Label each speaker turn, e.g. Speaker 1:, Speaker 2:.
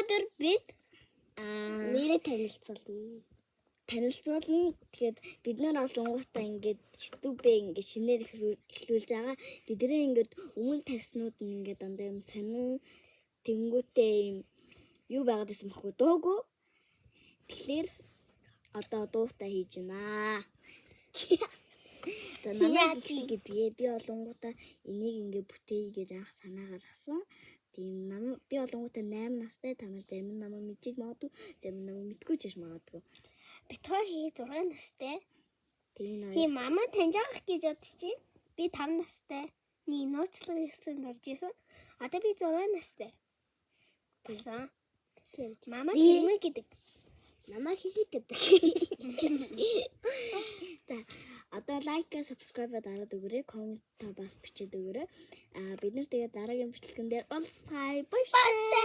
Speaker 1: өнөөдөр бид
Speaker 2: нэрээ танилцуулна.
Speaker 1: Тэгээд бид нар олонгуудаа ингээд YouTube-ээ ингээд шинээр эхлүүлж байгаа. Бидний ингээд өмнө тавьснууд нь ингээд дандаа юм сонин тэнгүүтээ юм юу байгаад байсан бэхгүй дуугүй. Тэгэхээр одоо дуутай хийж байна. За намайг гişиг гэдгээ би олонгуудаа энийг ингээд бүтээе гэж анх санаа гаргасан. Тийм би олонгуудаа 8 настай, та нар зарим нь намайг мэдчих магадгүй, зарим нь намайг мэдгүй ч магадгүй.
Speaker 2: Битгаар 6 настай.
Speaker 1: Тийм
Speaker 2: мама таньж авах гэж бодчих. Би 5 настай. Нууцлага гэсэн орж исэн. Одоо би 6 настай. Басан. Мама чимээ гэдэг.
Speaker 1: Намайг хишиг гэдэг. За одоо лайк и subscribe дараад өгөөрэй. Коммент та бас бичээд өгөөрэй. Бид нар тэгээд дараагийн бичлэгэн дээр уулзцгаая. Баярлалаа.